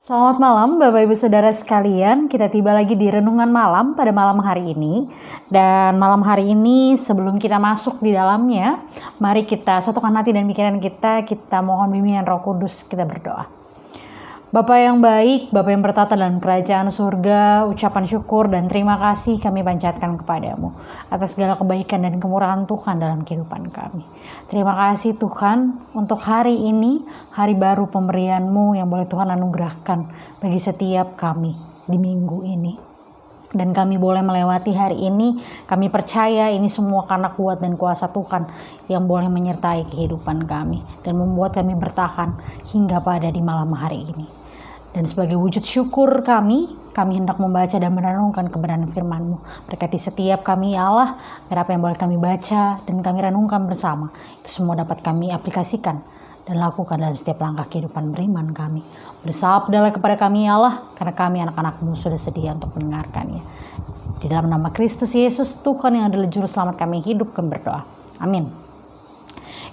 Selamat malam Bapak Ibu Saudara sekalian, kita tiba lagi di Renungan Malam pada malam hari ini. Dan malam hari ini sebelum kita masuk di dalamnya, mari kita satukan hati dan pikiran kita mohon bimbingan Roh Kudus, kita berdoa. Bapa yang baik, Bapa yang bertata dalam kerajaan surga, ucapan syukur dan terima kasih kami panjatkan kepadamu atas segala kebaikan dan kemurahan Tuhan dalam kehidupan kami. Terima kasih Tuhan untuk hari ini, hari baru pemberian-Mu yang boleh Tuhan anugerahkan bagi setiap kami di minggu ini. Dan kami boleh melewati hari ini, kami percaya ini semua karena kuat dan kuasa Tuhan yang boleh menyertai kehidupan kami dan membuat kami bertahan hingga pada di malam hari ini. Dan sebagai wujud syukur kami hendak membaca dan merenungkan kebenaran firman-Mu. Berkati setiap kami ya Allah, biar apa yang boleh kami baca dan kami renungkan bersama, itu semua dapat kami aplikasikan dan lakukan dalam setiap langkah kehidupan beriman kami. Bersabdalah kepada kami ya Allah, karena kami anak-anak-Mu sudah sedia untuk mendengarkannya. Di dalam nama Kristus Yesus, Tuhan yang adalah Juru Selamat kami hidup, kami berdoa. Amin.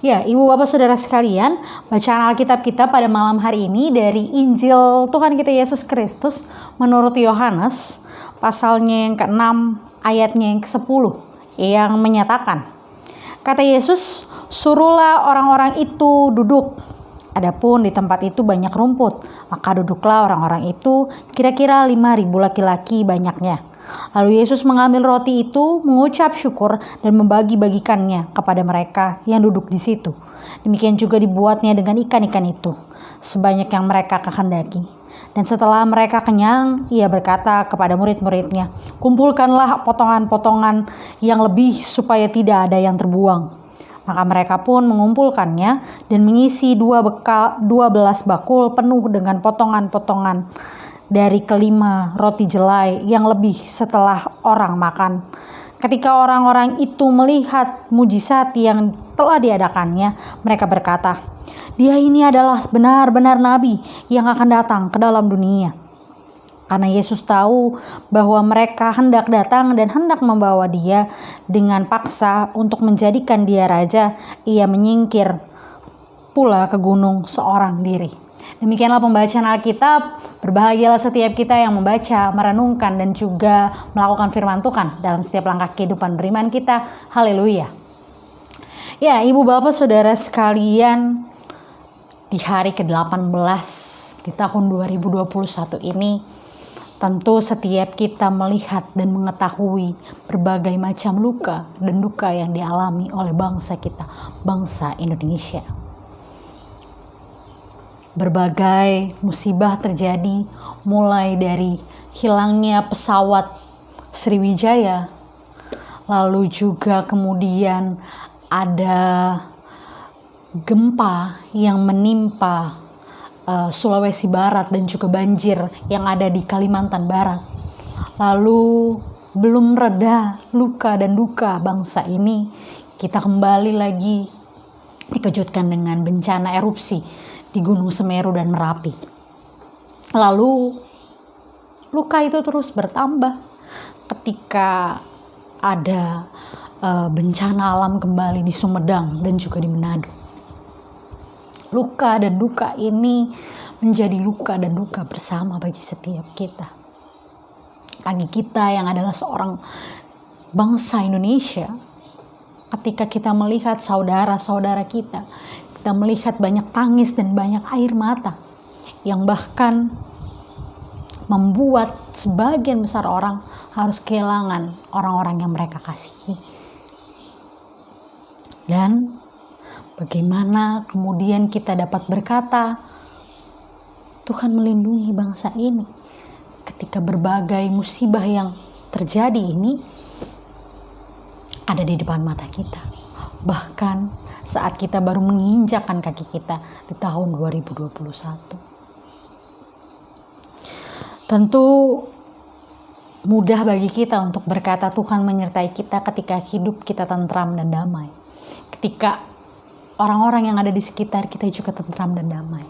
Ya, Ibu Bapak Saudara sekalian, bacaan Alkitab kita pada malam hari ini dari Injil Tuhan kita Yesus Kristus menurut Yohanes, pasalnya yang ke-6, ayatnya yang ke-10, yang menyatakan, kata Yesus, suruhlah orang-orang itu duduk. Adapun di tempat itu banyak rumput, maka duduklah orang-orang itu, kira-kira 5.000 laki-laki banyaknya. Lalu Yesus mengambil roti itu, mengucap syukur dan membagi-bagikannya kepada mereka yang duduk di situ. Demikian juga dibuatnya dengan ikan-ikan itu, sebanyak yang mereka kehendaki. Dan setelah mereka kenyang, ia berkata kepada murid-muridnya, kumpulkanlah potongan-potongan yang lebih supaya tidak ada yang terbuang. Maka mereka pun mengumpulkannya dan mengisi 12 bakul penuh dengan potongan-potongan dari kelima roti jelai yang lebih setelah orang makan. Ketika orang-orang itu melihat mujizat yang telah diadakannya, mereka berkata, dia ini adalah benar-benar nabi yang akan datang ke dalam dunia. Karena Yesus tahu bahwa mereka hendak datang dan hendak membawa dia dengan paksa untuk menjadikan dia raja, ia menyingkir pula ke gunung seorang diri. Demikianlah pembacaan Alkitab. Berbahagialah setiap kita yang membaca, merenungkan, dan juga melakukan firman Tuhan dalam setiap langkah kehidupan beriman kita. Haleluya. Ya, Ibu Bapak Saudara sekalian, di hari ke-18 di tahun 2021 ini, tentu setiap kita melihat dan mengetahui berbagai macam luka dan duka yang dialami oleh bangsa kita, bangsa Indonesia. Berbagai musibah terjadi, mulai dari hilangnya pesawat Sriwijaya, lalu juga kemudian ada gempa yang menimpa Sulawesi Barat dan juga banjir yang ada di Kalimantan Barat. Lalu belum reda luka dan duka bangsa ini, kita kembali lagi dikejutkan dengan bencana erupsi di Gunung Semeru dan Merapi. Lalu luka itu terus bertambah ketika ada bencana alam kembali di Sumedang dan juga di Manado. Luka dan duka ini menjadi luka dan duka bersama bagi setiap kita. Bagi kita yang adalah seorang bangsa Indonesia, ketika kita melihat saudara-saudara kita melihat banyak tangis dan banyak air mata yang bahkan membuat sebagian besar orang harus kehilangan orang-orang yang mereka kasihi. Dan bagaimana kemudian kita dapat berkata, Tuhan melindungi bangsa ini ketika berbagai musibah yang terjadi ini ada di depan mata kita. Bahkan saat kita baru menginjakkan kaki kita di tahun 2021. Tentu mudah bagi kita untuk berkata Tuhan menyertai kita ketika hidup kita tentram dan damai. Ketika orang-orang yang ada di sekitar kita juga tentram dan damai.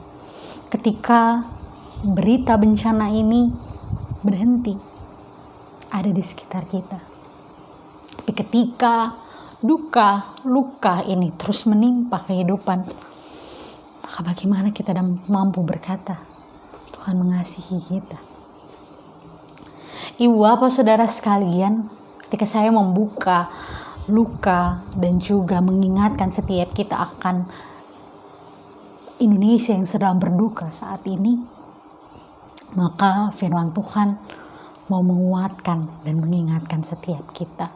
Ketika berita bencana ini berhenti ada di sekitar kita. Tapi ketika duka, luka ini terus menimpa kehidupan, maka bagaimana kita mampu berkata, Tuhan mengasihi kita. Ibu, Bapak, Saudara sekalian, ketika saya membuka luka dan juga mengingatkan setiap kita akan Indonesia yang sedang berduka saat ini, maka firman Tuhan mau menguatkan dan mengingatkan setiap kita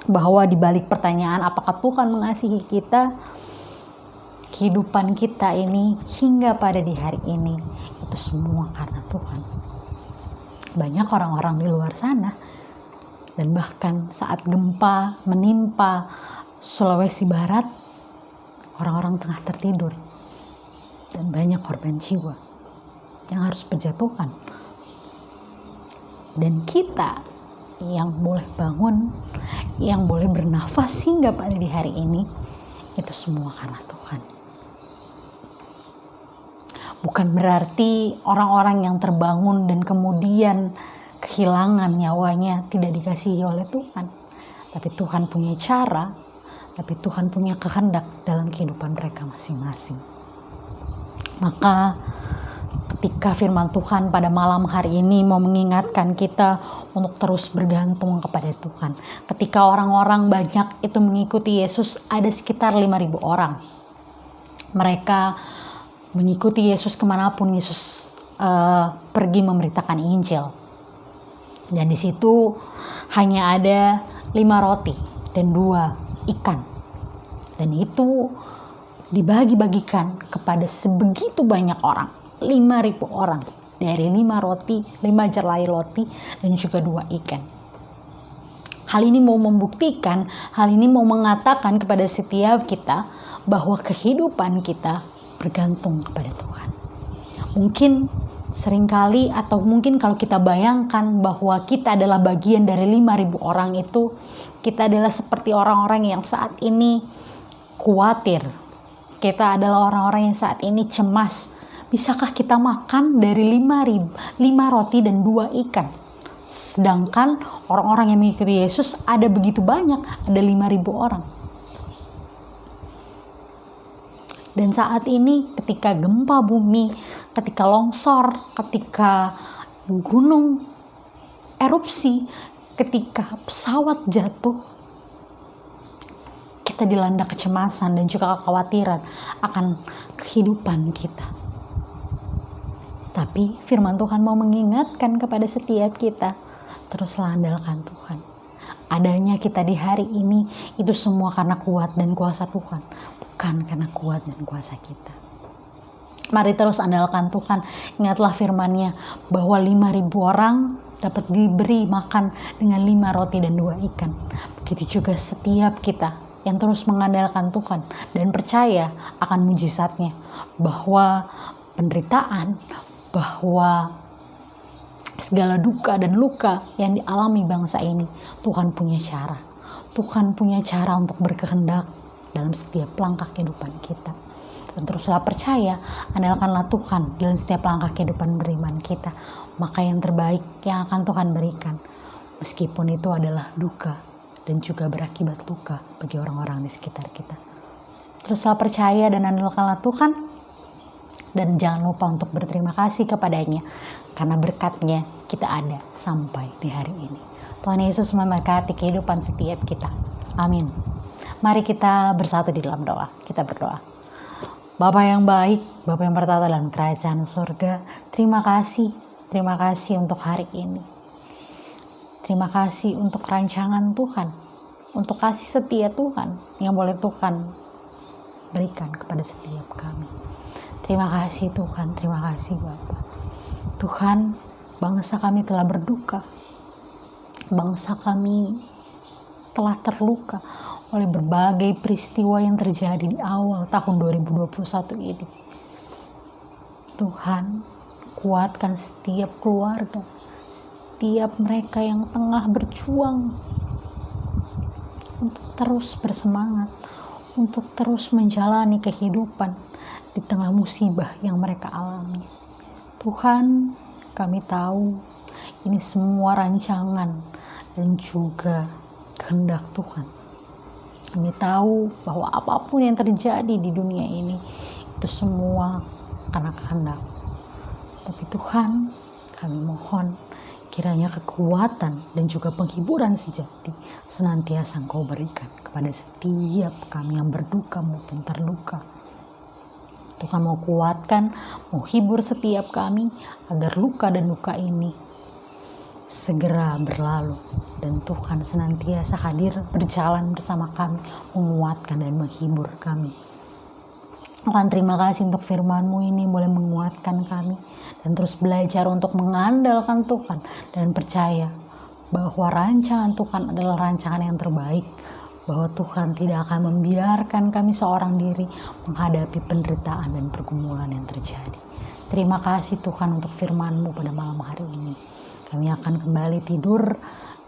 bahwa di balik pertanyaan apakah Tuhan mengasihi kita, kehidupan kita ini hingga pada di hari ini itu semua karena Tuhan. Banyak orang-orang di luar sana, dan bahkan saat gempa menimpa Sulawesi Barat, orang-orang tengah tertidur dan banyak korban jiwa yang harus berjatuhan. Dan kita yang boleh bangun, yang boleh bernafas hingga pada di hari ini, itu semua karena Tuhan. Bukan berarti orang-orang yang terbangun dan kemudian kehilangan nyawanya tidak dikasihi oleh Tuhan. Tapi Tuhan punya cara, tapi Tuhan punya kehendak dalam kehidupan mereka masing-masing. Maka ketika firman Tuhan pada malam hari ini mau mengingatkan kita untuk terus bergantung kepada Tuhan. Ketika orang-orang banyak itu mengikuti Yesus, ada sekitar 5.000 orang. Mereka mengikuti Yesus kemanapun Yesus pergi memberitakan Injil. Dan di situ hanya ada 5 roti dan 2 ikan. Dan itu dibagi-bagikan kepada sebegitu banyak orang. 5.000 orang. Dari 5 roti, 5 jelai roti, dan juga 2 ikan. Hal ini mau membuktikan, hal ini mau mengatakan kepada setiap kita bahwa kehidupan kita bergantung kepada Tuhan. Mungkin seringkali atau mungkin kalau kita bayangkan bahwa kita adalah bagian dari 5.000 orang itu, kita adalah seperti orang-orang yang saat ini khawatir. Kita adalah orang-orang yang saat ini cemas. Bisakah kita makan dari 5 roti dan 2 ikan? Sedangkan orang-orang yang mengikuti Yesus ada begitu banyak, ada 5.000 orang. Dan saat ini ketika gempa bumi, ketika longsor, ketika gunung erupsi, ketika pesawat jatuh, kita dilanda kecemasan dan juga kekhawatiran akan kehidupan kita. Tapi firman Tuhan mau mengingatkan kepada setiap kita, teruslah andalkan Tuhan. Adanya kita di hari ini itu semua karena kuat dan kuasa Tuhan, bukan karena kuat dan kuasa kita. Mari terus andalkan Tuhan. Ingatlah firman-Nya bahwa 5.000 orang dapat diberi makan dengan 5 roti dan 2 ikan. Begitu juga setiap kita yang terus mengandalkan Tuhan dan percaya akan mujizatnya, bahwa penderitaan, bahwa segala duka dan luka yang dialami bangsa ini, Tuhan punya cara. Tuhan punya cara untuk berkehendak dalam setiap langkah kehidupan kita. Dan teruslah percaya, andalkanlah Tuhan dalam setiap langkah kehidupan beriman kita. Maka yang terbaik yang akan Tuhan berikan, meskipun itu adalah duka dan juga berakibat luka bagi orang-orang di sekitar kita. Teruslah percaya dan andalkanlah Tuhan. Dan jangan lupa untuk berterima kasih kepadanya, karena berkat-Nya kita ada sampai di hari ini. Tuhan Yesus memberkati kehidupan setiap kita. Amin. Mari kita bersatu di dalam doa. Kita berdoa. Bapa yang baik, Bapa yang bertata dalam kerajaan surga, terima kasih untuk hari ini. Terima kasih untuk rancangan Tuhan, untuk kasih setia Tuhan yang boleh Tuhan berikan kepada setiap kami. Terima kasih Tuhan, terima kasih Bapa. Tuhan, bangsa kami telah berduka. Bangsa kami telah terluka oleh berbagai peristiwa yang terjadi di awal tahun 2021 ini. Tuhan, kuatkan setiap keluarga, setiap mereka yang tengah berjuang untuk terus bersemangat, untuk terus menjalani kehidupan di tengah musibah yang mereka alami. Tuhan, kami tahu ini semua rancangan dan juga kehendak Tuhan. Kami tahu bahwa apapun yang terjadi di dunia ini, itu semua karena kehendak. Tapi Tuhan, kami mohon kiranya kekuatan dan juga penghiburan sejati senantiasa Engkau berikan kepada setiap kami yang berduka maupun terluka. Tuhan mau kuatkan, mau hibur setiap kami agar luka dan luka ini segera berlalu. Dan Tuhan senantiasa hadir berjalan bersama kami, menguatkan dan menghibur kami. Tuhan, terima kasih untuk firman-Mu ini boleh menguatkan kami. Dan terus belajar untuk mengandalkan Tuhan dan percaya bahwa rancangan Tuhan adalah rancangan yang terbaik. Bahwa Tuhan tidak akan membiarkan kami seorang diri menghadapi penderitaan dan pergumulan yang terjadi. Terima kasih Tuhan untuk firman-Mu pada malam hari ini. Kami akan kembali tidur,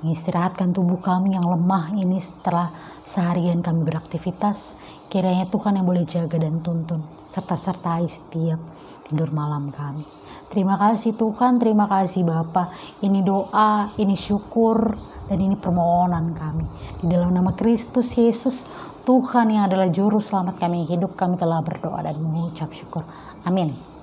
mengistirahatkan tubuh kami yang lemah ini setelah seharian kami beraktivitas. Kiranya Tuhan yang boleh jaga dan tuntun, serta sertai setiap tidur malam kami. Terima kasih Tuhan, terima kasih Bapa. Ini doa, ini syukur, dan ini permohonan kami. Di dalam nama Kristus Yesus, Tuhan yang adalah juru selamat kami hidup, kami telah berdoa dan mengucap syukur. Amin.